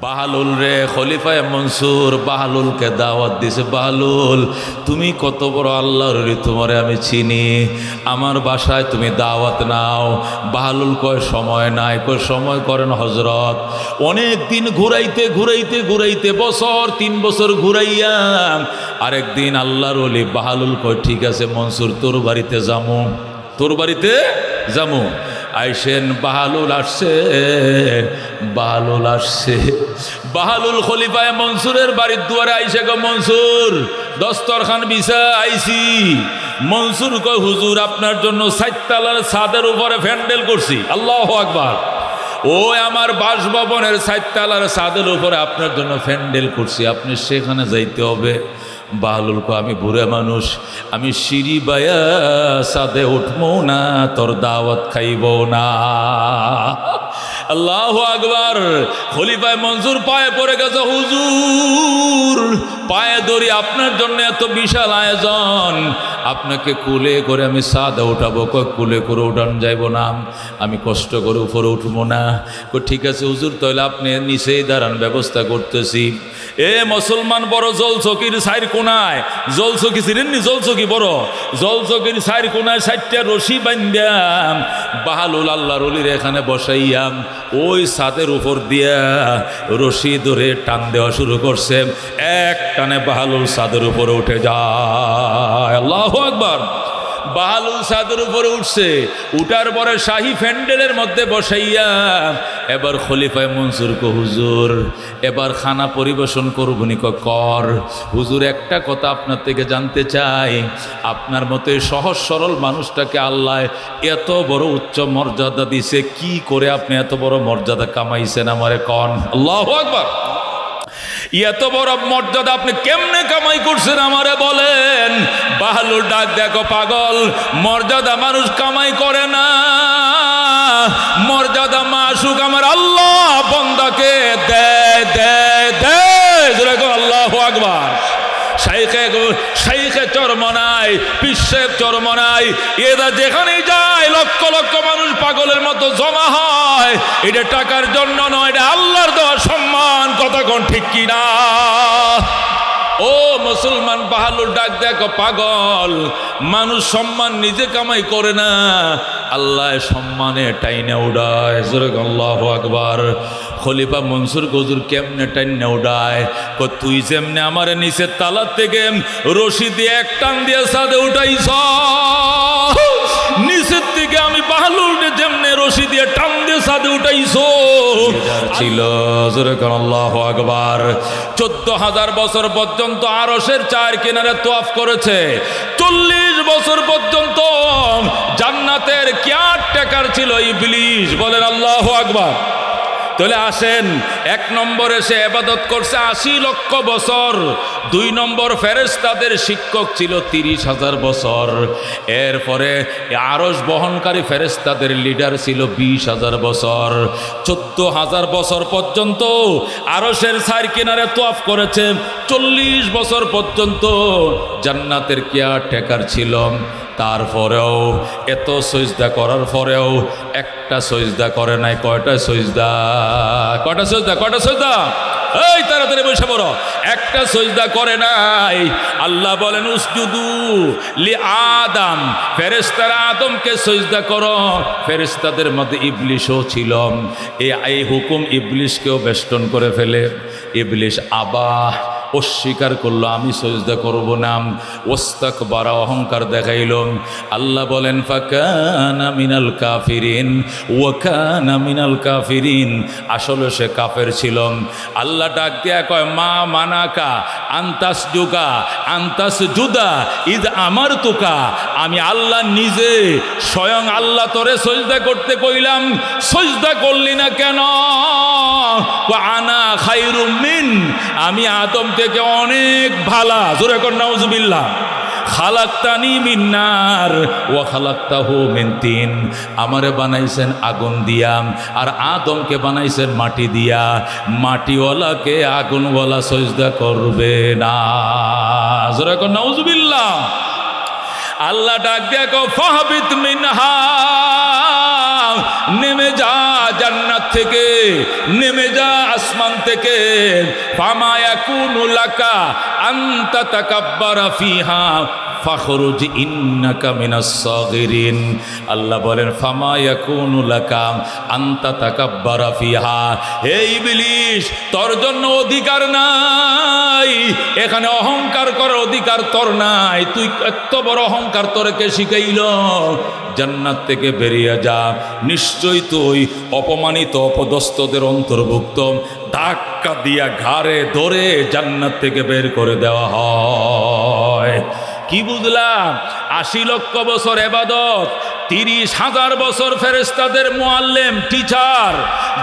বাহালুল রে, খলিফায়ে মনসুর বাহালুলকে দাওয়াত দিছে, বাহালুল তুমি কত বড় আল্লাহর ওলি, তোমারে আমি চিনি, আমার বাসায় তুমি দাওয়াত নাও। বাহালুল কয় সময় নাই, কয় সময় করেন হজরত, অনেক দিন ঘুরাইতে ঘুরাইতে ঘুরাইতে বছর 3 বছর ঘুরাইয়া আরেকদিন আল্লাহর ওলি বাহালুল কয় ঠিক আছে মনসুর তোর বাড়িতে যামু, তোর বাড়িতে যামু। আইসেন, বাহালুল আসছে, বাহালুল আসছে, বাহালুল খলিফায়ে মনসুরের বাড়ির দুয়ারে আইসে গো মনসুর দস্তরখান বিছা আইছি। মনসুর কয় হুজুর আপনার জন্য 4 তলার ছাদের উপরে প্যান্ডেল করছি। আল্লাহু আকবার। ওই আমার বাসভবনের 4 তলার ছাদের উপরে আপনার জন্য প্যান্ডেল করছি, আপনি সেখানে যাইতে হবে। বাহালুল কয় আমি বুড়া মানুষ, আমি সিঁড়ি বায়া ছাদে উঠবো না, তোর দাওয়াত খাইব না। আল্লাহু আকবার। খলিফায়ে মনসুর পায়ে পড়ে গেছে, হুজুর পায়ে ধরি, আপনার জন্য এত বিশাল আয়োজন, আপনাকে কুলে করে আমি ছাদে উঠাবো। কয় কুলে করে উঠান যাইব না, আমি কষ্ট করে উপরে উঠবো না। কয় ঠিক আছে হুজুর তাহলে আপনি নিচেই দাঁড়ান, ব্যবস্থা করতেছি। এ মুসলমান বড় জলচকির 4 কোনায়, জলচকি ছিলেননি, জলচকি বড়, জলচকির 4 কোনায় 4টা রশি বান্ধাম বাহালুল আল্লাহর ওলির এখানে বসাইয়াম, ওই ছাদের উপর দিয়া রশি ধরে টান দেওয়া শুরু করছে। এক টানে বাহালুল ছাদের উপরে উঠে যায়। আল্লাহু আকবার। বাহালুল ছাদের উপরে উঠছে, উঠার পরে শাহী প্যান্ডেলের মধ্যে বসাইয়া এবার খলিফায়ে মনসুর কো হুজুর এবার খানা পরিবেশন করবনি। কর হুজুর একটা কথা আপনার থেকে জানতে চাই, আপনার মতো সহজ সরল মানুষটাকে আল্লাহ এত বড় উচ্চ মর্যাদা দিছে, কি করে আপনি এত বড় মর্যাদা কামাইছেন আমারে কন। আল্লাহু আকবার। এত বড় মর্যাদা আপনি কেমনে কামাই করছেন আমারে বলেন। বাহালুল ডাক দেখো পাগল, মর্যাদা মানুষ কামাই করে না, মর্যাদা মাসুক আমার আল্লাহ বান্দাকে দেয় দেয় দেয়। আল্লাহু আকবার। শাইখে চরমনাই, পিসে চরমনাই, এরা যেখানেই যায় লক্ষ লক্ষ মানুষ পাগলের মতো জমা হয়। এটা টাকার জন্য নয়, এটা আল্লাহর দেওয়া সম্মান। কথা কোন ঠিক কিনা? ও মুসলমান, বাহালুল ডাক দেখো পাগল, মানুষ সম্মান নিজে কামাই করে না, আল্লাহ সম্মানে টাইনে উড়ায়। আল্লাহু আকবার। খলিফা মনসুর হুজুর কেমনে টাইনে উড়ায়? তুই যেমনে আমার নিচের তালার থেকে রশি দিয়ে এক টান দিয়ে ছাদে উঠাইছ, নিচের থেকে আমি বাহালুল যেমনে রশি দিয়ে টান দিয়ে ছাদে উঠাইছো ছিল। আল্লাহু আকবার। 14,000 বছর পর্যন্ত আরশের 4 কিনারে তোয়াফ করেছে। 40 বছর পর্যন্ত জান্নাতের কেয়ারটেকার ছিল ইবলিস। বলেন আল্লাহু আকবার। তাহলে আসেন, 1 নম্বরে সে ইবাদত করছে 80 লক্ষ বছর। 2 নম্বর ফেরেশতাদের শিক্ষক ছিল 30,000 বছর। এরপরে আরশ বহনকারী ফেরেশতাদের লিডার ছিল 20,000 বছর। 14,000 বছর পর্যন্ত আরশের 4 কিনারে তোয়াফ করেছে। 40 বছর পর্যন্ত জান্নাতের কেয়ারটেকার ছিল। তারপরেও এত সজদা করার পরেও একটা সজদা করে নাই। কয়টা সজদা? কয়টা সজদা? কয়টা সজদা? এই তাড়াতাড়ি বসে পড়ো। একটা সজদা করে নাই। আল্লাহ বলেন উসজুদু লি আদম, ফেরেশতারা আদমকে সজদা করো। ফেরেশতাদের মধ্যে ইবলিশও ছিল। এই হুকুম ইবলিশকেও বেষ্টন করে ফেলে। ইবলিশ আবা, অস্বীকার করলো, আমি সজদা করব না। ওয়াস্তাকবারা, অহংকার দেখাইল। আল্লাহ বলেন ফাকানা মিনাল কাফিরিন ওয়া কানা মিনাল কাফিরিন, আসলে সে কাফের ছিল। আল্লাহ ডাক দিয়া কয় মা মানাকা আন্তাস জুদা ইদ আমার তোকা, আমি আল্লাহ নিজে স্বয়ং আল্লাহ তোরে সজদা করতে কইলাম, সজদা করলি না কেন? আনা খায়রুম মিন, আমি আদম থেকে অনেক ভালা। জোরে কর নাউজুবিল্লাহ। খালাক্তানি মিন নার ওয়া খালাক্তাহু মিন তিন, আমারে বানাইছেন আগুন দিয়া আর আদমকে বানাইছেন মাটি দিয়া। মাটিওয়ালাকে আগুনওয়ালা সজদা করবে না। জোরে কর নাউজুবিল্লাহ। আল্লাহ ডাক দিয়া কও ফাহবিত মিনহা, নেমে যা জান্নাত থেকে, নেমে যা আসমান থেকে। ফামা ইয়াকুনু লাকা আনতা তাকাব্বারা ফিহা ফাখরুজ ইন্নাকা মিনাস সাগিরিন। আল্লাহ বলেন ফামা ইয়াকুনু লাকা আনতা তাকাব্বারা ফিহা, হে ইবলিস তোর জন্য অধিকার নাই, এখানে অহংকার করার অধিকার তোর নাই। তুই এত বড় অহংকার তোরে কে শিখাইল? জান্নাত থেকে বেরিয়ে যা, নিশ্চয়ই তুই অপমানিত অপদস্থদের অন্তর্ভুক্ত। ধাক্কা দিয়া ঘাড়ে ধরে জান্নাত থেকে বের করে দেওয়া হয়। কি বুঝলাম? ৮০ লক্ষ বছর ইবাদত, ৩০,০০০ বছর ফেরেশতাদের মুআল্লিম টিচার,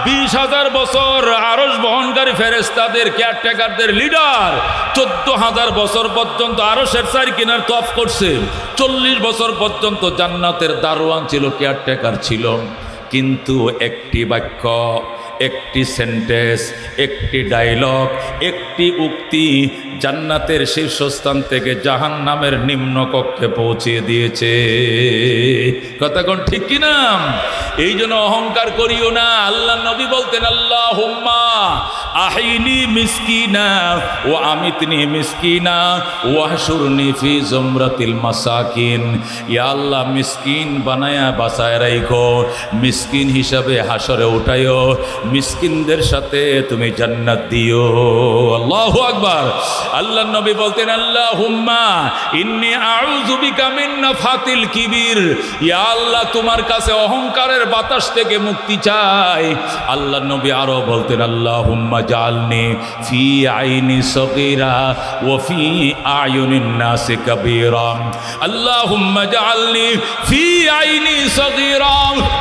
২০,০০০ বছর আরশ বহনকারী ফেরেশতাদের কেয়ারটেকারদের লিডার, ১৪,০০০ বছর পর্যন্ত আরশের চার কিনার তফ করছে, ৪০ বছর পর্যন্ত জান্নাতের দারোয়ান ছিল, কেয়ারটেকার ছিল। কিন্তু একটি বাক্য, একটি সেন্টেন্স, একটি ডায়লগ, একটি উক্তি জান্নাতের শীর্ষস্থান থেকে জাহান্নামের নিম্ন কক্ষে পৌঁছিয়ে দিয়েছে। কথা কোন ঠিক কিনা? এই জন্য অহংকার করিও না। আল্লাহ নবী বলতেন আল্লাহুম্মা আহিনি মিসকিনা ও আমিতনি মিসকিনা ওয়াহশুরনি ফি জুমরাতিল মাসাকিন। ইয়া আল্লাহ মিসকিন বানায়া বাঁচায় রাখো, মিসকিন হিসাবে হাসরে উঠাইও, মিসকিনদের সাথে তুমি জান্নাত দিও। আল্লাহু আকবার। আল্লাহ নবী বলতেন আল্লাহুম্মা ইন্নী আউযু বিকা মিন নাফাতিল কিবির। ইয়া আল্লাহ তোমার কাছে অহংকারের বাতাস থেকে মুক্তি চাই। আল্লাহ নবী আরো বলতেন আল্লাহুম্মা জাআলনি ফি আইনি সগীরা ওয়া ফি আয়ুনিন নাসি কাবীরা। আল্লাহুম্মা জাআলনি ফি আইনি সগীরা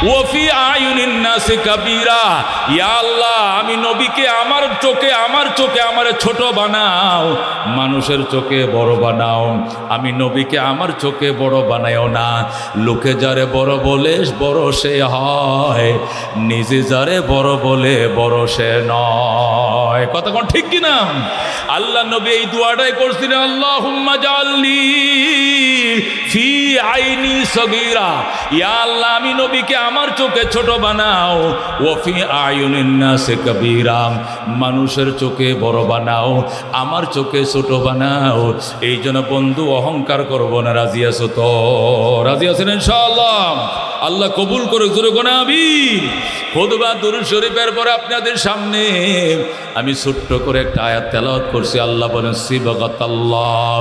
ওয়া ফি আয়ুনিন নাসি কাবীরা। ইয়া আল্লাহ আমি নবীকে আমার চোখে আমারে ছোট বানাও, মানুষের চোখে বড় বানাও। আমি নবীকে আমার চোখে বড় বানাইও না। লোকে যারে বড় বলে বড় সে হয়, নিজে যারে বড় বলে বড় সে নয়। কথা কোন ঠিক কিনা? আল্লাহ নবী এই দোয়াটাই করছিলেন আল্লাহুম্মা জাআলনি ফি আইনি সগীরা। ইয়া আল্লাহ আমি নবীকে আমার চোখে ছোট বানাও, ওয়া ফি আয়ুনিন নাসি কাবীরা, মানুষের চোখে বড় বানাও, আমার চোখে ছোট বানাও। এই জন্য বন্ধু অহংকার করব না। রাজি আছো তো? রাজি আছেন ইনশাআল্লাহ? আল্লাহ কবুল করে জোরে কোন আমিন। খুতবা দুরূদ শরীফের পরে আপনাদের সামনে আমি ছোট্ট করে একটা আয়াত তেলাওয়াত করছি। আল্লাহ বলেন সিবগাতাল্লাহ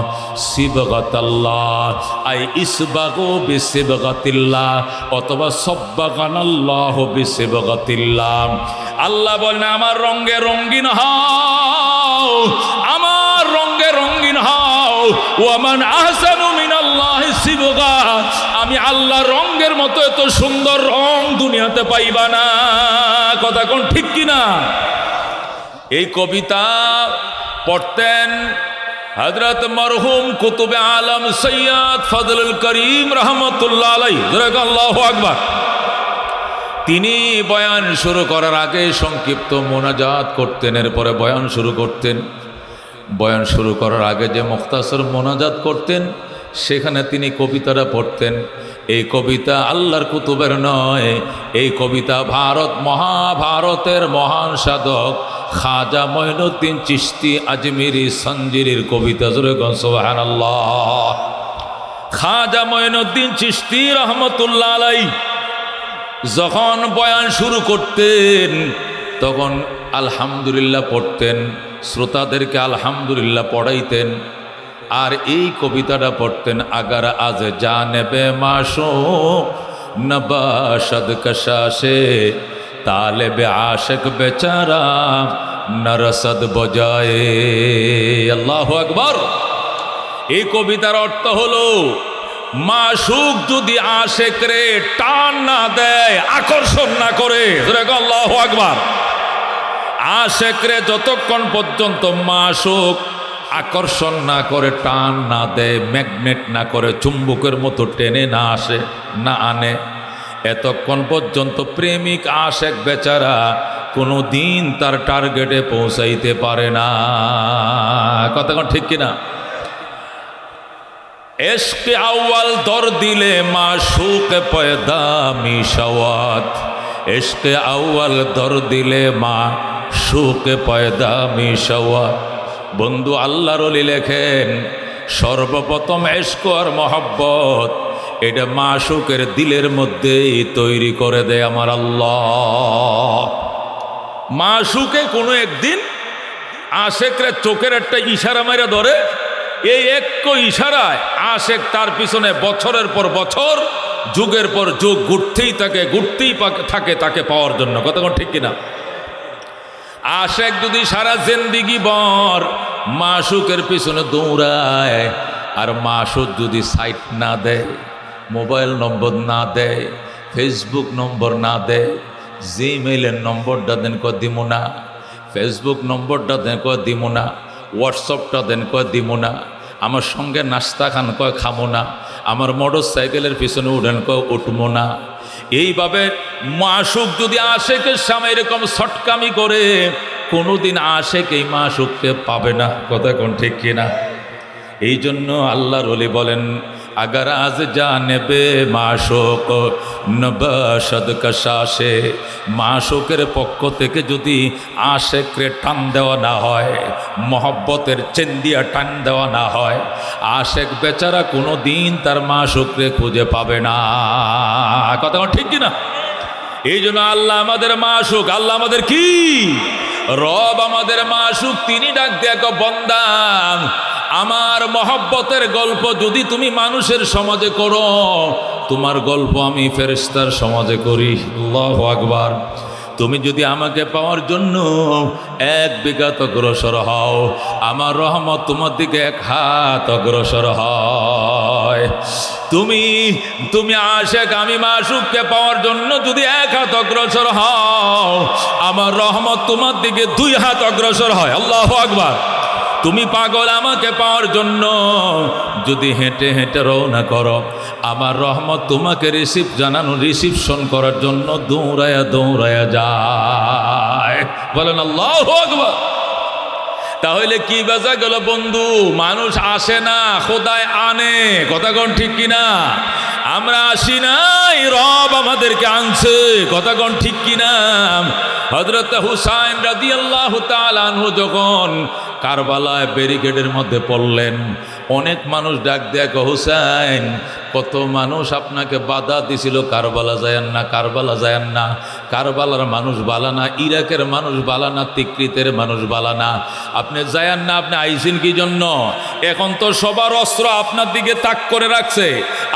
সিবগাতাল্লাহ আই ইসবাগু বিসিবগাতিল্লাহ অথবা সব্বাগানাল্লাহু বিসিবগাতিল্লাহ। আল্লাহ বলেন আমার রঙে রঙিন হও, আমার রঙে রঙিন হও। ওয়ামান আহসানু মিনাল্লাহি সিবগা, আমি আল্লাহ রঙের মতো এত সুন্দর রং দুনিয়াতে পাইবা না। কথা কোন ঠিক কিনা? এই কবিতা পড়তেন হযরত মরহুম কুতুবে আলম সৈয়দ ফজলুল করিম রহমতুল্লাহ আলাইহি। আল্লাহু আকবার। তিনি বয়ান শুরু করার আগে সংক্ষিপ্ত মোনাজাত করতেন, এরপরে বয়ান শুরু করতেন। বয়ান শুরু করার আগে যে মুখতাসর মোনাজাত করতেন সেখানে তিনি কবিতাটা পড়তেন। এই কবিতা আল্লাহর কুতুবের নয়, এই কবিতা মহাভারতের মহান সাধক খাজা মঈনুদ্দিন চিশতি আজমিরি সঞ্জিরির কবিতা। জোরে কোন সুবহানাল্লাহ। খাজা মঈনুদ্দিন চিশতি রহমতুল্লাহ আলাইহি যখন বয়ান শুরু করতেন তখন আলহামদুলিল্লাহ পড়তেন, শ্রোতাদেরকে আলহামদুলিল্লাহ পড়াইতেন। আর এই কবিতাটা পড়তেন আগার আজ জানেবে মাশো নবাশদ কশাশে তালেবে আশক বেচারা নরসদ বজায়ে। আল্লাহু আকবার। এই কবিতার অর্থ হলো মাশুক যদি আশেক রে টান না দেয়, আকর্ষণ না করে, আল্লাহু আকবার, আশেক রে যতক্ষণ পর্যন্ত মাশুক আকর্ষণ না করে, টান না দেয়, ম্যাগনেট না করে, চুম্বকের মতো টেনে না আসে না আনে, এতক্ষণ পর্যন্ত প্রেমিক আশেক বেচারা কোনো দিন তার টার্গেটে পৌঁছাইতে পারে না। কতক্ষণ ঠিক কিনা? এশকে আউয়াল দর দিলে মাশুক পয়দা মিশাওয়াত, इश्क़ अव्वल दर दिले माँ शुक पैदा मिशवा। बंधु आल्लाहर ओली लेखेन सर्वप्रथम इश्क़ और मोहब्बत এটা মাশুকের দিলের মধ্যেই তৈরি করে দেয় আমার আল্লাহ। মাশুকে কোনো একদিন আশেকরা চোখের একটা ইশারা মাইরা ধরে, এই এক ইশারায় আশেক তার পিছনে বছরের পর বছর যুগের পর যুগ ঘুরতেই থাকে তাকে পাওয়ার জন্য। কথা কোন ঠিক কিনা? আশেক যদি সারা জিন্দেগি ভর মাশুকের পিছনে দৌড়ায় আর মাশুক যদি সাইট না দেয়, মোবাইল নম্বর না দেয়, ফেসবুক নম্বর না দেয়, জিমেইলের নম্বরটা দেন কয় দিমু না, ফেসবুক নম্বরটা দেন কয় দিমু না, হোয়াটসঅ্যাপটা দেন কয় দিমু না, আমার সঙ্গে নাস্তা খান কয় খামো না, আমার মোটর সাইকেলের পিছনে উঠেন কয় উঠবো না। এইভাবে মাশুক যদি আশেকের সামনে এরকম ছটকামি করে, কোনোদিন আশেক এই মাশুককে পাবে না। কথা কোন ঠিক কিনা? এই জন্য আল্লাহর ওলি বলেন, अगर आज जानबे माशुक नबशद कशाशे, माशुकेर पक्ष থেকে যদি আশেকরে টান দেওয়া না হয়, মহব্বতের চেন্দিয়া টান দেওয়া না হয়, আশেক বেচারা কোনো দিন তার মাশুকরে খুঁজে পাবে না। কথা ঠিক কি না? এই জন্য আল্লাহ আমাদের মাশুক, আল্লাহ আমাদের কি রব, আমাদের মাশুক। তিনি ডাক দেখো বান্দা, আমার মহব্বতের গল্প যদি তুমি মানুষের সমাজে করো, তোমার গল্প আমি ফেরেশতার সমাজে করি। আল্লাহু আকবার। তুমি যদি আমাকে পাওয়ার জন্য এক বিঘাত অগ্রসর হও, আমার রহমত তোমার দিকে এক হাত অগ্রসর হয়। তুমি আশেক, আমি মাশুককে পাওয়ার জন্য যদি এক হাত অগ্রসর হও, আমার রহমত তোমার দিকে দুই হাত অগ্রসর হয়। আল্লাহু আকবার। তুমি পাগল আমাকে পাওয়ার জন্য যদি হেঁটে হেঁটে রওনা করো, আমার রহমত তোমাকে রিসিপশন করার জন্য দৌড়ায়া দৌড়ায়া যায়। বলেন আল্লাহু আকবার। তাহলে কি বোঝা গেল বন্ধু? মানুষ আসে না, খোদায় আনে। কথা কোন ঠিক কিনা? আমরা আসি নাই, রব আমাদেরকে আনছে। কথা কোন ঠিক কিনা? হযরত হুসাইন রাদিয়াল্লাহু তাআলা আনহু যখন কারবালায় ব্যারিকেডের মধ্যে পড়লেন, অনেক মানুষ ডাক দেয়া কয়, হুসাইন কত মানুষ আপনাকে বাধা দিছিল, কারবালা যায়েন না, কারবালা যায়েন না। কারবালার মানুষ বালা না, ইরাকের মানুষ বালা না, তিকরিতের মানুষ বালা না, আপনি যায়েন না। আপনি আইসেন কি জন্য? এখন তো সবার অস্ত্র আপনার দিকে তাক করে রাখছে,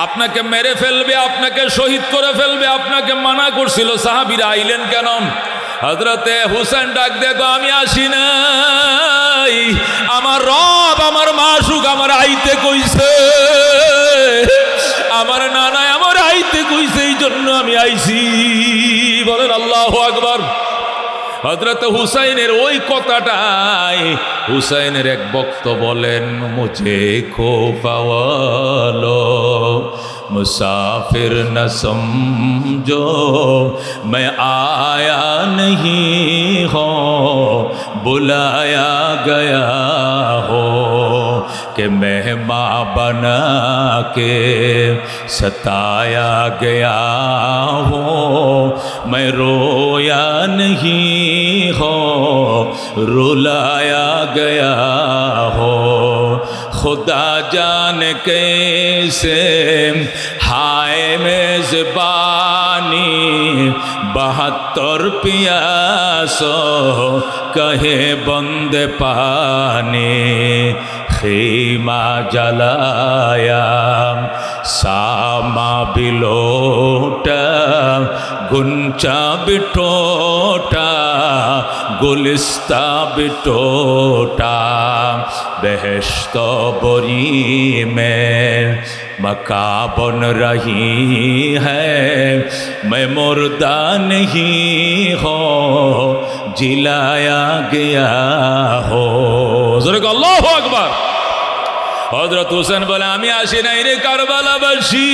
আপনাকে মেরে ফেলবে, আপনাকে শহীদ করে ফেলবে। আপনাকে মানা করছিল, সাহাবীরা আইলেন কেন? হযরতে হুসেন ডাক দেখো, আমি আসি নাই, আমার রব, আমার মাশুক আমার আইতে কইছে, আমার নানা আমার আইতে কইছে, এই জন্য আমি আইছি। বলেন আল্লাহু আকবার। হযরত হুসাইনের ওই কথাটাই হুসাইনের এক ভক্ত বলেন, মুঝে খো পাওয়ালো मुसाफिर न समझो मैं आया नहीं हो, बुलाया गया हो कि मेहमान बना के सताया गया हो, मैं रोया नहीं हो रुलाया गया हो, खुदा जाने कैसे हाय मेज़बानी 72 पियासो कहे बंदे पानी, खीमा जलाया सामा बिलोटा गुंचा बिटोटा गुलिस्ता बिटोटा, बेहश्त बरी में मका बन रही है, मैं मुर्दा नहीं हो जिलाया गया हो। अल्लाहु अकबर। হযরত হুসেন বলে, আমি আসি নাই রে কারবালাবাসী,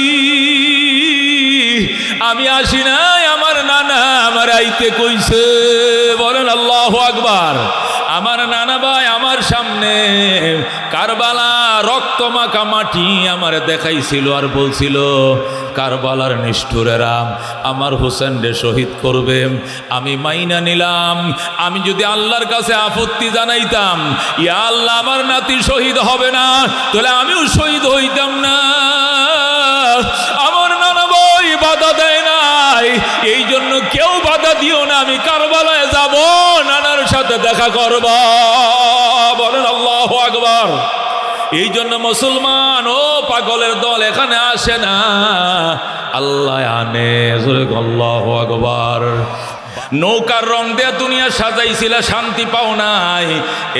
আমি আসি নাই, আমার নানা আমার আইতে কইছে। বলেন আল্লাহু আকবার। আমার নানা ভাই আমার সামনে কারবালা রক্ত মাখা মাটি আমারে দেখাইছিল আর বলছিল কারবালার নিষ্ঠুরেরা আমার হোসেন রে শহীদ করবে। আমি মাইনা নিলাম, আমি যদি আল্লাহর কাছে আপত্তি জানাইতাম, ইয়া আল্লাহ আমার নাতি শহীদ হবে না, তাহলে আমিও শহীদ হইতাম না। আমার নানা ভাই বাধা দেয় নাই, এই জন্য কেউ বাধা দিও না, আমি কারবালায় যাব, নানার সাথে দেখা করব। বলেন আল্লাহু আকবার। এই জন্য মুসলমান ও পাগলের দল এখানে আসে না, আল্লাহ আনে। আল্লাহু আকবার। নৌকার রং দিয়ে দুনিয়া সাজাইছিল, শান্তি পাও নাই।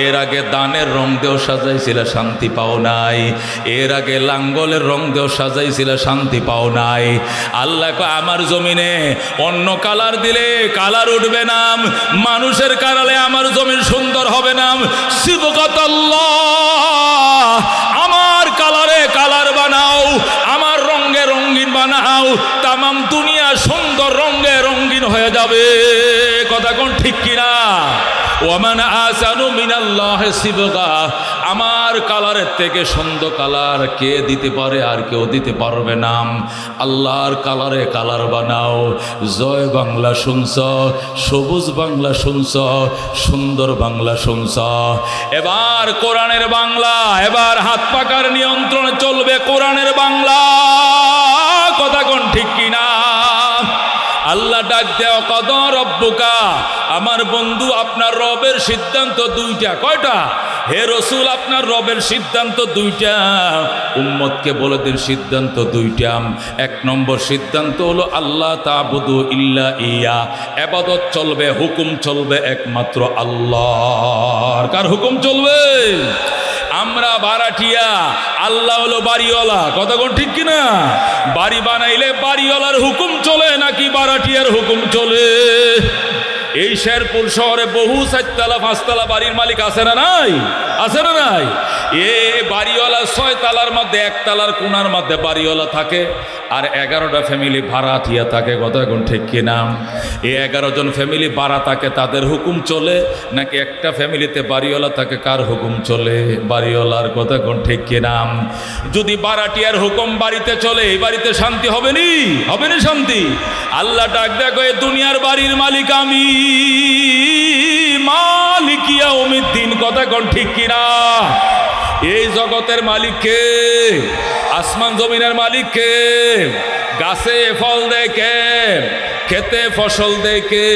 এর আগে দানের রং দিয়েও সাজাইছিল, শান্তি পাও নাই। এর আগে লাঙ্গলের রং দিয়েও সাজাইছিল, শান্তি পাও নাই। আল্লাহ আমার জমিনে অন্য কালার দিলে কালার উঠবে না, মানুষের কালারে আমার জমিন সুন্দর হবে না। সিবগাতাল্লাহ, আমার কালারে কালার বানাও, আমার রঙে রঙিন বানাও, তামাম দুনিয়া সুন্দর রঙে রঙিন হয়ে যাবে। কথা কোন ঠিক কিনা? ওয়ামান আসানু মিনাল্লাহি সিবগা, আমার কালারের থেকে সুন্দর কালার কে দিতে পারে? আর কেউ দিতে পারবে না। আল্লাহর কালারে কালার বানাও। জয় বাংলা শুনছ, সবুজ বাংলা শুনছ, সুন্দর বাংলা শুনছ। এবার কোরআনের বাংলা, এবার হাত পাকার নিয়ন্ত্রণে চলবে কোরআনের বাংলা। কথা কোন ঠিক কিনা? আল্লাহ ডাক দেও কদা রব্বুকা, আমার বন্ধু আপনার রবের সিদ্ধান্ত দুইটা। কয়টা? হে রসুল আপনার রবের সিদ্ধান্ত দুইটা। উম্মতকে বলে দিন সিদ্ধান্ত দুইটা। এক নম্বর সিদ্ধান্ত হলো আল্লাহ তা'বুদু ইল্লা ইয়া, ইবাদত চলবে, হুকুম চলবে একমাত্র আল্লাহর। কার হুকুম চলবে? আমরা বারাটিয়া, আল্লাহ হলো বাড়িওয়ালা। কথা কোন ঠিক কিনা? বাড়ি বানাইলে বাড়িওয়ালার হুকুম চলে নাকি বারাটিয়ার হুকুম চলে? এই শেরপুর শহরে বহু 4তলা 5তলা বাড়ির মালিক আছে না নাই? আছে না নাই? এ বাড়িওয়ালা 6 তলার মধ্যে 1 তলার কোনার মধ্যে বাড়িওয়ালা থাকে, আর 11টা ফ্যামিলি ভাড়াটিয়া থাকে। কথা কোন ঠিক কিনা? এই 11 জন ফ্যামিলি ভাড়া থাকে, তাদের হুকুম চলে নাকি একটা ফ্যামিলিতে বাড়িওয়ালা থাকে, কার হুকুম চলে? বাড়িওয়ালার। কথা কোন ঠিক কিনা? যদি ভাড়াটিয়ার হুকুম বাড়িতে চলে, এই বাড়িতে শান্তি হবে নি? হবে না শান্তি? আল্লাহ ডাক দেখো, এই দুনিয়ার বাড়ির মালিক আমি, মালিক ইয়াউমিদ্দিন। কথা কোন ঠিক কিনা? এই জগতের মালিক কে? আসমান জমিনের মালিক কে? গাছে ফল দেয় কে? খেতে ফসল দেয় কে?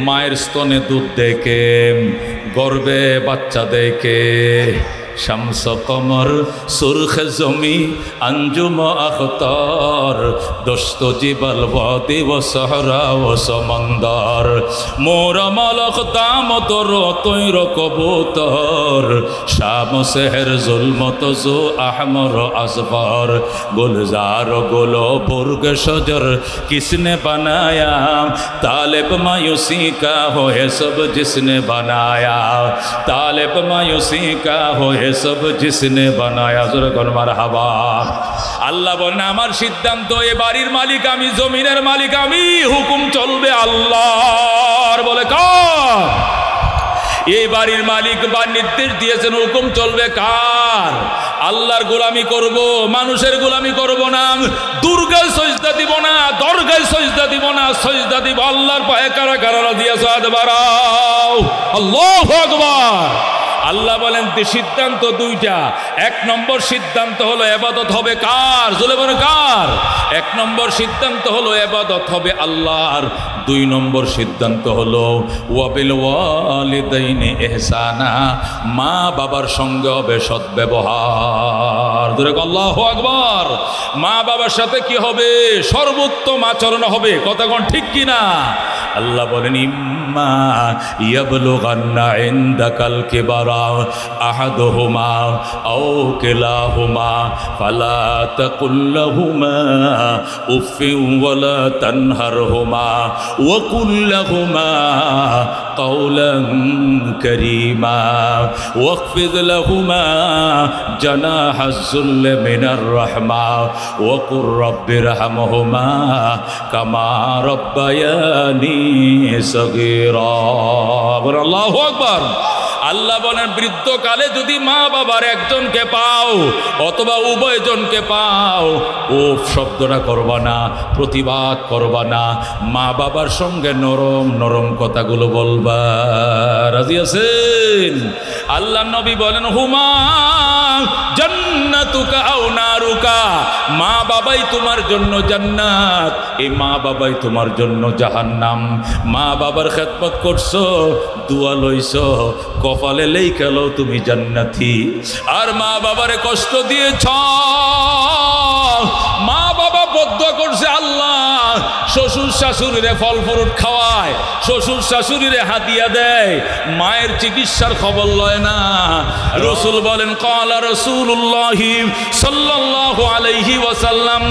মায়ের স্তনে দুধ দেয় কে? গর্বে বাচ্চা দেয় কে? শামস কমর সুরখ জমি আঞ্জুম আখতার, দোস্ত জিবল ওয়াদি ও সহরা ও সমন্দর, মোর মলক দামত রতৈর কবুতর, শাম সেহর জুলমত জো আহমর আসফর, গুলজার গুলো বুর্গ সজর किसने बनाया, तालिब मायूसी का हो है सब जिसने बनाया, तालिब मायूसी का हो सब जिसने बनाया। যখন মারহাবা। আল্লাহ বলেন আমার সিদ্ধান্ত, এ বাড়ির মালিক আমি, জমিনের মালিক আমি, হুকুম চলবে আল্লাহর। বলে কার? এই বাড়ির মালিক বা নির্দেশ দিয়েছেন, হুকুম চলবে কার? আল্লাহর গোলামি করব, মানুষের গোলামি করব না। দুর্গায় সজদা দিব না, দরগায় সজদা দিব না, সজদা দিব আল্লাহর পায়ে। কারা কারা রাজি আছো? হাত বাড়াও। আল্লাহু আকবার। আল্লাহ বলেন সিদ্ধান্ত দুইটা। এক নম্বর সিদ্ধান্ত হলো ইবাদত হবে কার? জোরে বলেন কার? এক নম্বর সিদ্ধান্ত হলো ইবাদত হবে আল্লাহর। 2 নম্বর সিদ্ধান্ত হলো ওয়াবিল ওয়ালিদাইনি ইহসানা, মা বাবার সঙ্গে হবে সদ্ব্যবহার। জোরে আল্লাহু আকবার। মা বাবার সাথে কি হবে? সর্বোত্তম আচরণ হবে। কথা কোন ঠিক কিনা? আল্লাহ বলেন ইম্মা ইয়াবলুগান্না ইনদাকাল কিবারা আহাদুহুমা আও কিলাহুমা ফালা তাকুল লাহুমা উফিন ওয়ালা তানহারহুমা ওয়া কুল লাহুমা কাওলান কারীমা ওয়াখফিদ লাহুমা জানাহাজ যুল্লি মিনার রাহমা ওয়া কুর রাব্বিরহামহুমা কামা রাব্বায়ানি সগীরা। আল্লাহু আকবার। আল্লাহ বলেন বৃদ্ধকালে যদি মা বাবার একজনকে পাও অথবা উভয়জনকে পাও, ও শব্দটা করবা না, প্রতিবাদ করবা না, মা বাবার সঙ্গে নরম নরম কথাগুলো বলবা। রাজি আছেন? আল্লাহ নবী বলেন হুমা জান্নাতুকা আও নারুকা, মা বাবাই তোমার জন্য জান্নাত, এই মা বাবাই তোমার জন্য জাহান্নাম। মা বাবার খেদমত করছো, দুয়া লইছো, কপালে লেইখালো তুমি জান্নাতি। আর মা বাবারে কষ্ট দিয়েছ, মা বাবা বদ্ধ করছে আল্লাহ শ্বশুর শাশুড়িরে ফল ফ্রুট খাওয়ায়, শ্বশুর শাশুড়িরে হাতিয়া দেয়, মায়ের চিকিৎসার খবর লয় না। রসুল বলেন ক্বালা রাসূলুল্লাহি সাল্লাল্লাহু আলাইহি ওয়াসাল্লাম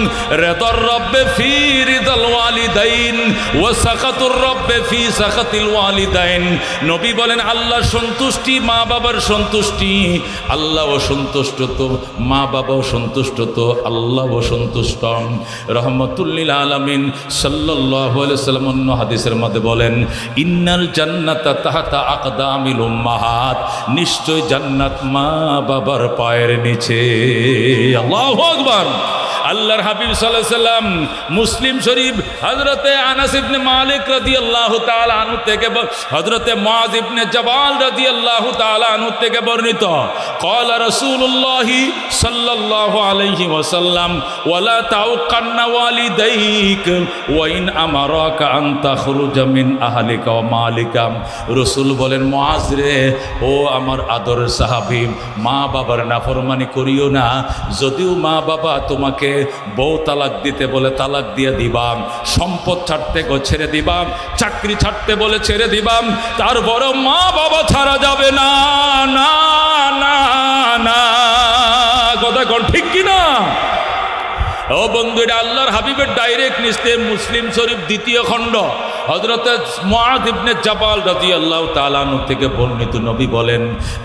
রিদার রাব্বি ফি রিদাল ওয়ালিদাইন ওয়া সাখাতুর রাব্বি ফি সাখাতিল ওয়ালিদাইন। নবী বলেন আল্লাহর সন্তুষ্টি মা বাবার সন্তুষ্টি, আল্লাহও সন্তুষ্ট তো মা বাবাও সন্তুষ্ট তো আল্লাহও সন্তুষ্ট। রহমাতুল লিল আলামিন সাল্লাল্লাহু আলাইহি ওয়াসাল্লাম অন্য হাদিসের মধ্যে বলেন ইন্নাল জান্নাতা তাহতা আকদামিল উম্মাহাত, নিশ্চয় জান্নাত মা বাবার পায়ের নিচে। আল্লাহু আকবার। আল্লাহর হাবিব সাল্লাল্লাহু আলাইহি ওয়াসাল্লাম মুসলিম শরীফ হযরতে আনাস ইবনে মালিক রাদিয়াল্লাহু তাআলা আনহু থেকে, হযরতে মুআয ইবনে জাবাল রাদিয়াল্লাহু তাআলা আনহু থেকে বর্ণিত ক্বালা রাসূলুল্লাহ সাল্লাল্লাহু আলাইহি ওয়াসাল্লাম ওয়ালা তাউকান্না ওয়ালিদাইক ওয়া ইন আমারাকা আন তাখরুজা মিন আহলিকা ওয়া মালিকা। রাসূল বলেন মুআয রে, ও আমার আদরের সাহাবী, মা বাবার নাফরমানি করিও না। যদিও মা বাবা তোমাকে বউ তালাক দিতে বলে তালাক দিয়ে দিবাম, সম্পদ ছাড়তে ছেড়ে দিবাম, চাকরি ছাড়তে বলে ছেড়ে দিবাম, তারপরেও মা বাবা ছাড়া যাবে না। না না না, কথা কোন ঠিক কিনা? ও বন্ধু, এটা আল্লাহর হাবিবের ডাইরেক্ট নিস্তে মুসলিম শরীফ দ্বিতীয় খণ্ড হযরত মুআয ইবনে জাবাল রাদিয়াল্লাহু তাআলা আনহু থেকে বর্ণিত। নবী বলেন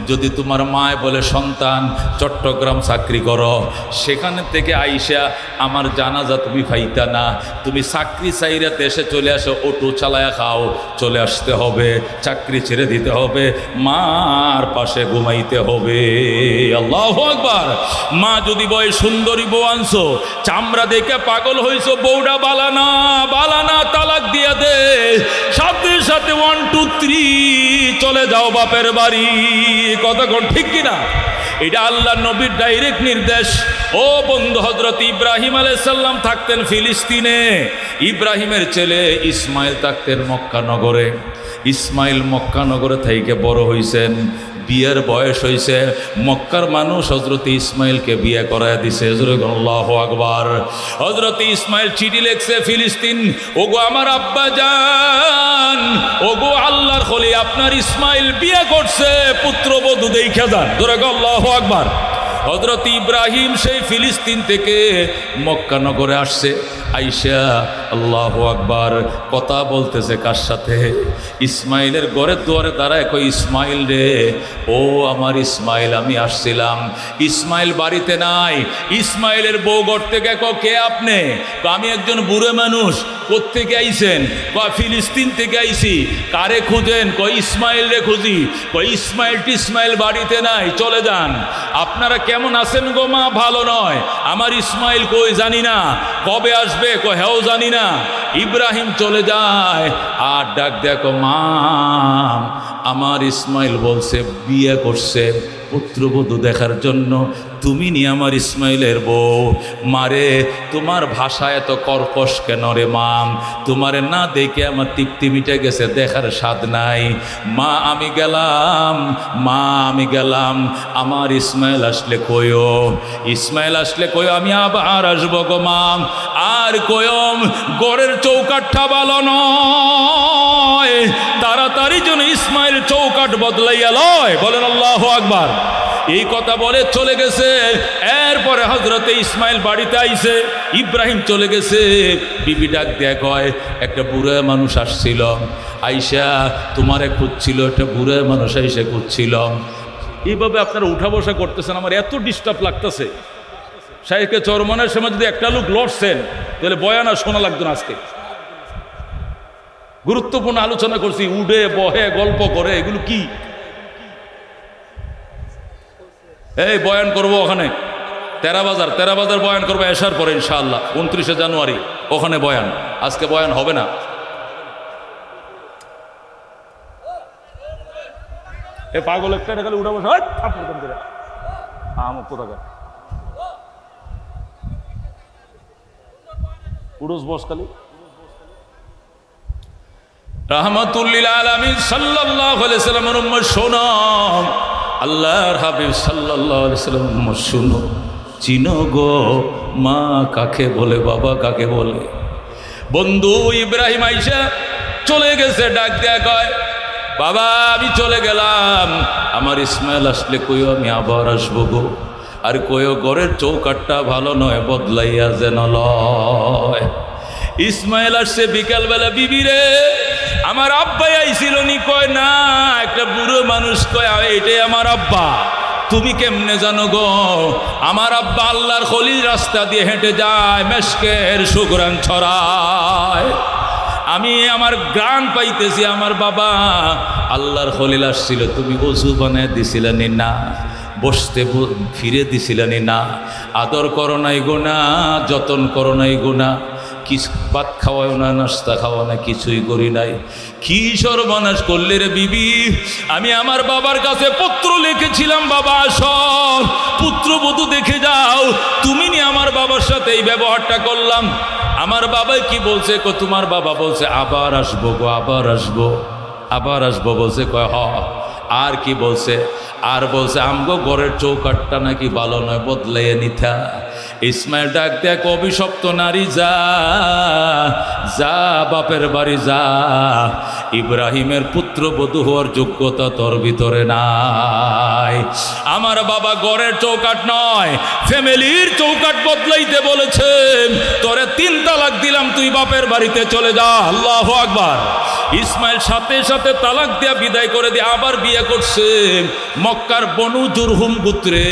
যদি তোমার মায় বলে সন্তান চট্টগ্রাম চাকরি করো, সেখানে থেকে আইসা আমার জানাজা তুমি পাইতা না, তুমি চাকরি চাইরা দেশে চলে আসো, অটো চালায়া খাও, চলে আসতে হবে, চাকরি ছেড়ে দিতে হবে, মার পাশে ঘুমাইতে হবে। আল্লাহু আকবার। মা যদি বয় সুন্দরী বউ আনছো, চামড়া দেখে পাগল হইছো, বউটা বালানা বালানা, তালাক দিয়া দে, সাথে সাথে 1 2 3 চলে যাও বাপের বাড়ি। কথা কোন ঠিক কিনা? এটা আল্লাহ নবীর ডাইরেক্ট নির্দেশ। ও বন্ধু, হযরত ইব্রাহিম আলাইহিস সালাম থাকতেন ফিলিস্তিনে, ইব্রাহিমের ছেলে ইসমাইল থাকতেন মক্কা নগরে। ইসমাইল মক্কা নগরে থেকে বড় হইছেন, বিয়ের বয়স হয়েছে, মক্কার মানুষ হযরত ইসমাইলকে বিয়ে করায় দিছে। আল্লাহু আকবার। হযরত ইসমাইল চিঠি লিখছে ফিলিস্তিন, ওগো আমার আব্বা জান, ওগো আল্লাহর খলি, আপনার ইসমাইল বিয়ে করছে, পুত্রবধূ দেইখা যান। আল্লাহু আকবার। হযরত ইব্রাহিম সেই ফিলিস্তিন থেকে মক্কা নগরে আসছে, আইসা আল্লাহু আকবার কথা বলতেছে কার সাথে? ইসমাইলের ঘরের দুয়ারে দাঁড়ায় কই, ইসমাইল রে, ও আমার ইসমাইল, আমি আসছিলাম। ইসমাইল বাড়িতে নাই। ইসমাইলের বউ ঘর থেকে কে আপনি? আমি একজন বুড়ো মানুষ। কোত্থেকে আইছেন? ফিলিস্তিন থেকে আইছি। কারে খুঁজেন? কই ইসমাইল রে খুঁজি। কই ইসমাইল টিসমাইল বাড়িতে নাই, চলে যান। আপনারা কেমন আছেন গো মা? ভালো নয়। আমার ইসমাইল কই জানি না, কবে আসবে কই হেও জানি না। ইব্রাহিম চলে যায় আর ডাক দেখো, মা আমার ইসমাইল বলছে বিয়ে করছে, পুত্রবধূ দেখার জন্য, তুমি নি আমার ইসমাইলের বউ। মারে, তোমার ভাষা এত কর্কশ কেন রে মা? তোমারে না দেখে আমার তৃপ্তি মিটে গেছে, দেখার স্বাদ নাই। মা আমি গেলাম, মা আমি গেলাম, আমার ইসমাইল আসলে কইও, ইসমাইল আসলে কইও আমি আবার আসবো গো মা। আর কয়ম গড়ের চৌকাঠটা ভালো নয়, তাড়াতাড়ি যেন ইসমাইল চৌকাঠ বদলাইয়া লয়। বলেন আল্লাহু আকবার। এই কথা বলে চলে গেছে। এরপরে হযরতে ইসমাইল বাড়িতে আইছে, ইব্রাহিম চলে গেছে। বিবি ডাক দেয়া কয়, একটা বুড়া মানুষ আসছিল, আইসা তোমারে খুঁজছিল, একটা বুড়া মানুষ আইসা খুঁজছিল। এইভাবে আপনারা উঠা বসা করতেছেন, আমার এত ডিস্টার্ব লাগতেছে। শাইখে চরমনের সময় যদি একটা লোক লড়ছেন, তাহলে বয়ান আর শোনা লাগতো না। আজকে গুরুত্বপূর্ণ আলোচনা করছি, উডে বহে গল্প করে, এগুলো কি? এই বয়ান করব ওখানে তেরা বাজার বয়ান করবো এসার পরে ইনশাআল্লাহ 29শে জানুয়ারি ওখানে বয়ান। আজকে বয়ান হবে না। এ পাগল একটা খালি উঠা বসে উড়োস বস খালি। রাহমাতুল্লিল আলামিন সাল্লাল্লাহু আলাইহি সাল্লামের উম্মত শোনো, আল্লাহর হাবিব সাল্লাল্লাহু আলাইহি সাল্লামের উম্মত শোনো, চিনো গো মা কাকে বলে, বাবা কাকে বলে। বন্ধু ইব্রাহিম আইসা চলে গেছে, ডাক দেয়া কয় বাবা আমি চলে গেলাম, আমার ইসমাইল আসলে কইও আমি আবার আসবো গো। আর কইও ঘরের চৌকাটটা ভালো নয়, বদলাইয়া যেন লয়। ইসমাইল আসছে বিকালবেলা, বিবি রে আমার আব্বাই আইছিল নি? কয় না, একটা বুড়ো মানুষ কয় এটাই আমার আব্বা। তুমি কেমনে জানো গো? আমার আব্বা আল্লাহর খলিল রাস্তা দিয়ে হেঁটে যায়, মেশকের সুগ্রাণ ছড়ায়, আমি আমার গান পাইতেছি। আমার বাবা আল্লাহর খলিল আসছিল, তুমি ওযু বানায় দিছিলেন না, বসতে ফিরে দিছিলেন না, আদর করো নাই গোনা, যতন করো নাই গোনা, কিছু ভাত খাওয়াও না, নাস্তা খাওয়া না, কিছুই করি নাই। কি সর্বনাশ করলে রে বিবি? আমি আমার বাবার কাছে পত্র লিখেছিলাম, বাবা আসো পুত্রবধূ দেখে যাও, তুমি নি আমার বাবার সাথে এই ব্যবহারটা করলাম। আমার বাবাই কি বলছে? তোমার বাবা বলছে আবার আসবো গো, আবার আসবো, আবার আসবো বলছে। কয় হ। আর কি বলছে? আর বলছে আমগো ঘরের চৌকাটটা নাকি ভালো নয়, বদলাইয়া নিথা। ইসমাইল ডাক দেখ, অভিশপ্ত নারী যা যা, বাপের বাড়ি যা, ইব্রাহিমের পুত্রবধূ হওয়ার যোগ্যতা তোর ভিতরে নাই। আমার বাবা ঘরের চৌকাট নয়, ফ্যামিলির চৌকাট বদলাইতে বলেছে। তোরে 3 তালাক দিলাম, তুই বাপের বাড়িতে চলে যা। আল্লাহু আকবার। ইসমাইল সাথে সাথে তালাক দিয়া বিদায় করে দিয়ে আবার বিয়ে করছে। মক্কার বনু জুরহুম গোত্রে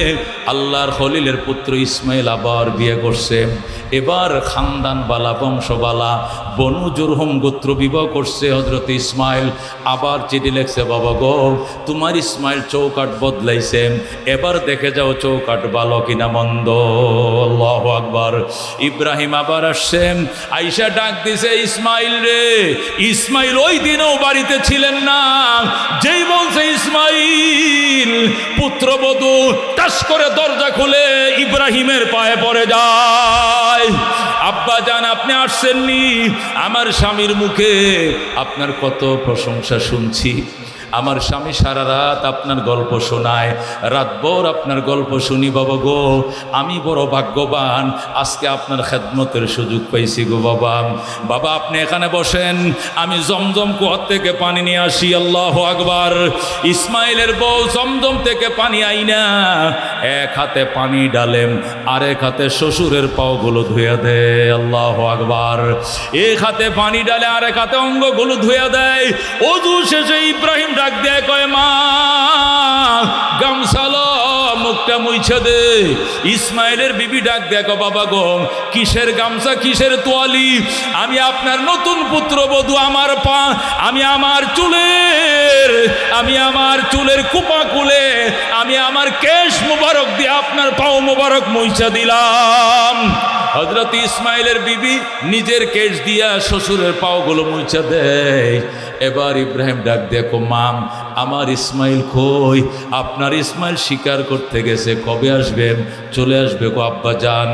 আল্লাহর খলিলের পুত্র ইসমাইল আবার বিয়ে করছে। এবার খানদানবালা বংশবালা বনু জুরহুম গোত্র বিবাহ করছে হযরত ইসমাইল। আবার চিঠি লেখছে, বাবা গো তোমার ইসমাইল চৌকাট বদলাইছে, এবার দেখে যাও চৌকাট ভালো কিনা মন্দ। আল্লাহু আকবার। ইব্রাহিম আবার আসছেন, আইসা ডাক দিছে ইসমাইল রে। ইসমাইল ওই দিনও বাড়িতে ছিলেন না। যেই বলছে ইসমাইল পুত্রবধূ, টাস করে দরজা খুলে ইব্রাহিমের পায়ে পড়ে যায়। আব্বা জান আপনি আসছেননি? আমার স্বামীর মুখে আপনার কত প্রশংসা শুনছি। আমার স্বামী সারা রাত আপনার গল্প শোনায়, রাতভর আপনার গল্প শুনি। বাবা গো আমি বড় ভাগ্যবান, আজকে আপনার খেদমতের সুযোগ পাইছি গো বাবা। বাবা আপনি এখানে বসেন, আমি জমজম কুয়ার থেকে পানি নিয়ে আসি। আল্লাহু আকবার। ইসমাইলের বউ জমজম থেকে পানি আইনা এক হাতে পানি ডালেম, আরেক হাতে শ্বশুরের পাওগুলো ধুয়ে দেয়। আল্লাহু আকবার। এক হাতে পানি ডালে, আরেক হাতে অঙ্গগুলো ধুয়ে দেয়। ওযু শেষে ইব্রাহিম ডাক দেয়, কয় মা গামছালো মুখটা মুইছে দে। ইসমাইলের বিবি ডাক দেখো, বাবা গো কিসের গামছা, কিসের তোয়ালি? আমি আপনার নতুন পুত্রবধূ, আমার পা আমি আমার চুলের কুপা কুলে আমি আমার কেশ মুবারক দিয়ে আপনার পাও মুবারক মুইছা দিলাম। হযরত ইসমাইলের বিবি নিজের কেশ দিয়া শ্বশুরের পাওগুলো মুইছা দেয়। এবার ইব্রাহিম ডাক দেখো, মাম আমার ইসমাইল কই? আপনার ইসমাইল শিকার করতে গেছে, কবে আসবেন? চলে আসবে গো আব্বা জান।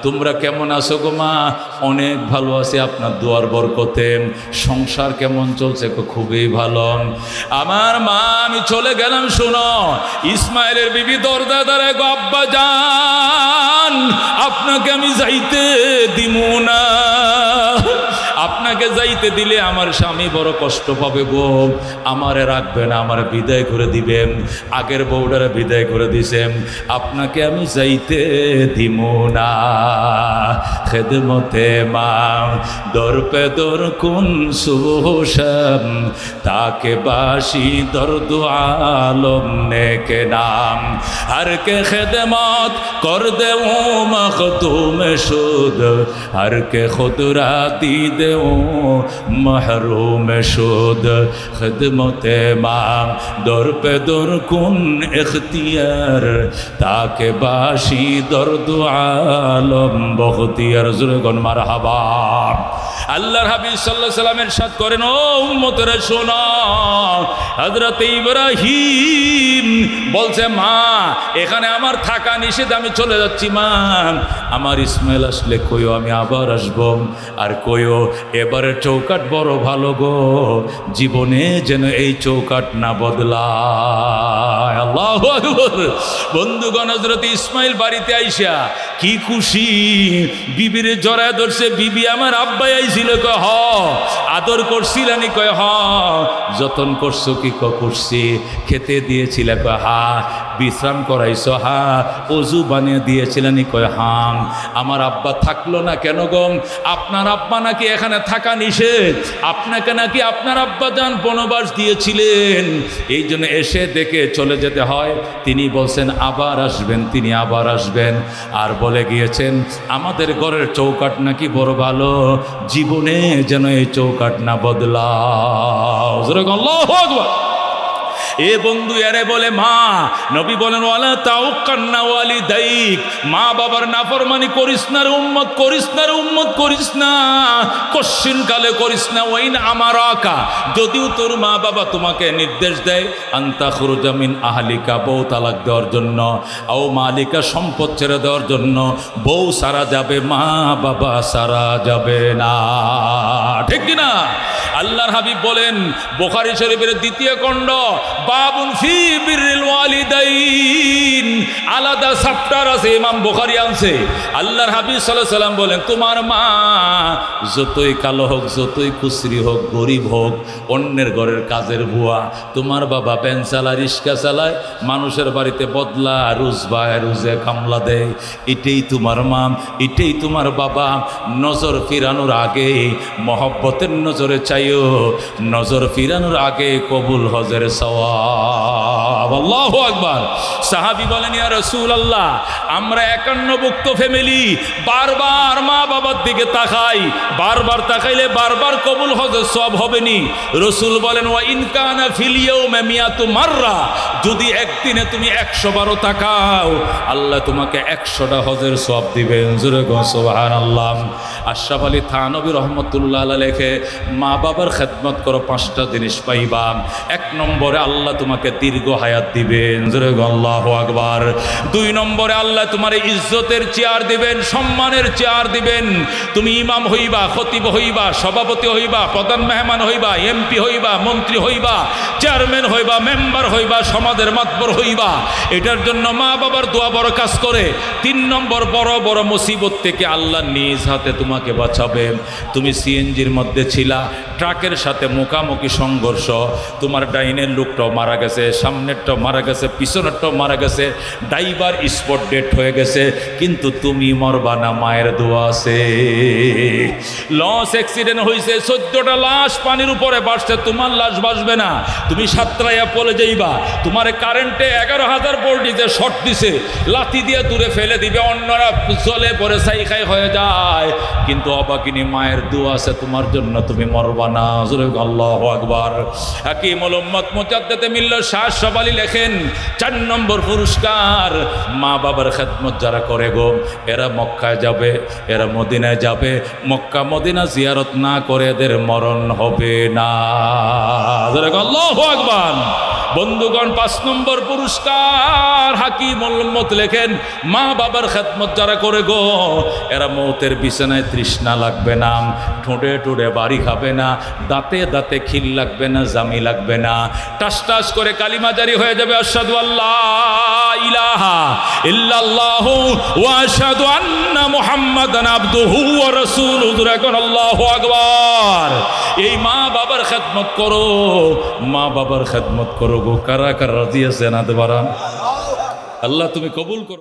তোমরা কেমন আছো গো মা? অনেক ভালো আছি আপনার দোয়ার বরকতে। সংসার কেমন চলছে? খুবই ভালো। আমার মা আমি চলে গেলাম। শোনো ইসমাইলের বিবি দরজা দাঁড়ায়, গো আব্বা জান আপনাকে আমি যাইতে দিমু না। আপনাকে যাইতে দিলে আমার স্বামী বড় কষ্ট পাবে গো, আমারে রাখবে না, আমার বিদায় করে দিবেন। আগের বউডারে বিদায় করে দিছেন, আপনাকে আমি যাইতে দিমু না। খেদমতে মা দর পে দর কুন সুবহশম, তাকে বাসি দর্দ আলম নেকে নাম। हर के खिदमत कर दे वो मखतूम शुद, हर के खुद रा दीद কেউ মাহরুম শুদ খিদমতে মা দর পে দর কুন ইখতিয়ার তাকে বাসি দর্দ আলম বখতিয়ার জুরগন মারহাবা। আল্লাহর হাবিব সাল্লাল্লাহু আলাইহি সাল্লাম ইরশাদ করেন, ও উম্মতেরা শোনো, হযরত ইব্রাহিম বলছে, মা এখানে আমার থাকা নিষেধ, আমি চলে যাচ্ছি মা, আমার ইসমাইল আসলে কইও আমি আবার আসবো, আর কইও এবারের চৌকাট বড় ভালো গো, জীবনে যেন এই চৌকাট না বদলায়। আল্লাহু আকবার। বন্ধুগণ, হযরত ইসমাইল বাড়িতে আইসা কি খুশি, বিবির জড়ায় ধরছে, বিবি আমার আব্বাই আইছিল, কয় হ। আদর করছিলানি, কয় হ। যতন করছো কি, করছি। খেতে দিয়েছিল, কয় হা। বিশ্রাম করাইছ, হা। অজু বানিয়ে দিয়েছিলেন, কয় হাম। আমার আব্বা থাকলো না কেন গম? আপনার আব্বা নাকি এখানে থাকা নিষেধ, আপনাকে নাকি আপনার আব্বা যান বনবাস দিয়েছিলেন, এই জন্য এসে দেখে চলে যেতে হয়। তিনি বলছেন আবার আসবেন, তিনি আবার আসবেন, আর বলে গিয়েছেন আমাদের ঘরের চৌকাট নাকি বড় ভালো, জীবনে যেন এই চৌকাট না বদলাও। আল্লাহু আকবার। এ বন্ধু এরে বলে মা, নবী বলেন ওয়ালা তাউক্কান্না ওয়ালিদাইক, মা বাবার নাফরমানি করিস না রে উম্মত, করিস না রে উম্মত, করিস না, কশ্চিন কালে করিস না। ওয়াইন আমারাকা, যদিও তোর মা বাবা তোমাকে নির্দেশ দেয় আনতা খুরুজা মিন আহলিকা, বউ তালাক দেওয়ার জন্য, আও মালিকা সম্পদ ছেড়ে দেওয়ার জন্য, বউ সারা যাবে, মা বাবা সারা যাবে না, ঠিক কিনা? আল্লাহর হাবিব বলেন, বুখারী শরীফের দ্বিতীয় খণ্ড বাবুন ফি বিররিল ওয়ালিদাইন, আলাদা চ্যাপ্টার আছে, ইমাম বুখারী আনছে। আল্লাহর হাবিব সাল্লাল্লাহু আলাইহি সাল্লাম বলেন, তোমার মা যতই কালো হোক, যতই কুসরি হোক, গরিব হোক, অন্যের ঘরের কাজের বুয়া, তোমার বাবা ভ্যান চালায়, রিক্সা চালায়, মানুষের বাড়িতে বদলা রোজ বায়, রোজে কামলা দেয়, এটাই তোমার মা, এটাই তোমার বাবা। নজর ফিরানোর আগে মহব্বতের নজরে চাইও, নজর ফিরানোর আগে কবুল হজের সওয়াব। আল্লাহু আকবার। সাহাবী বলেন, ইয়া রাসূলুল্লাহ, আমরা 51ভুক্ত ফ্যামিলি, বারবার মা বাবার দিকে তাকাই, বারবার তাকাইলে বারবার কবুল হজের সওয়াব হবে নি। রাসূল বলেন, ওয়া ইন কানা ফিল ইয়াউমি মিয়াতু মাররা, যদি একদিনে তুমি 100 বারও তাকাও, আল্লাহ তোমাকে 100টা হজের সওয়াব দিবেন। জোরে গো সুবহানাল্লাহ। আশরাফ আলী থানভী রহমতুল্লাহ আলাইহি লেখে, মা বাবার খেদমত করো, 5টা জিনিস পাইবা। 1 নম্বরে আল্লাহ তোমাকে দীর্ঘ হায়াত দিবেন। জোরে গো আল্লাহু আকবার। 2 নম্বরে আল্লাহ তোমার ইজ্জতের চেয়ার দিবেন, সম্মানের চেয়ার দিবেন। তুমি ইমাম হইবা, খতিব হইবা, সভাপতি হইবা, প্রধান মেহমান হইবা, এমপি হইবা, মন্ত্রী হইবা, চেয়ারম্যান হইবা, মেম্বার হইবা, সমাজের মাতবর হইবা। এটার জন্য মা বাবার দোয়া বড় কাজ করে। 3 নম্বর, বড় বড় মুসিবত থেকে আল্লাহ নিজ হাতে তোমাকে বাঁচাবেন। তুমি সিএনজির মধ্যে ছিলা, ট্রাকের সাথে মুখামুখি সংঘর্ষ, তোমার ডাইনের লোকটাও মারা গেছে, সামনেরটাও মারা গেছে, পিছনেরটাও মারা গেছে, ড্রাইভার স্পট ডেট হয়ে গেছে, কিন্তু তুমি মরবা না, মায়ের দোয়া আছে। লস অ্যাক্সিডেন্ট হয়েছে, 14টা লাশ পানির উপরে ভাসছে, তোমার লাশ ভাসবে না, তুমি সাতরাইয়া পড়ে যাইবা। তোমার কারেন্টে 11,000 ভোল্টেজে শর্ট দিছে, লাথি দিয়ে দূরে ফেলে দিবে, অন্যরা জলে পড়ে ছাই হয়ে যায়, কিন্তু অবাকিনী মায়ের দোয়া আছে তোমার জন্য, তুমি মরবা না। আল্লাহু আকবার। হাকিমুল উম্মত মুজাদ্দিদ মিল্লাত শাহ আশরাফ আলী লেখেন, 4 নম্বর পুরস্কার, মা বাবার খেদমত যারা করে গো, এরা মক্কায় যাবে, এরা মদিনায় যাবে, মক্কা মদিনা জিয়ারত না করে এদের মরণ হবে না। আল্লাহু আকবার। বন্ধুগণ, 5 নম্বর পুরস্কার, হাকিমুল উম্মত লেখেন, মা বাবার খেদমত যারা করে গো, এরা মৌতের বিছানায় তৃষ্ণা লাগবে না, ঠোঁটে ঠোঁটে বাড়ি খাবে না, দাঁতে দাঁতে খিল লাগবে না, জামি লাগবে না, টাস টাস করে কালিমা জারি হয়ে যাবে, আশহাদু আল্লাহ ইলাহা ইল্লাল্লাহু ওয়া আশহাদু আন্না মুহাম্মাদান আবদুহু ওয়া রাসূলুহু। আল্লাহু আকবার। এই মা বাবার খেদমত করো, মা বাবার খেদমত করো গো। কারা কারা রাজি আছেন? আল্লাহ তুমি কবুল করো।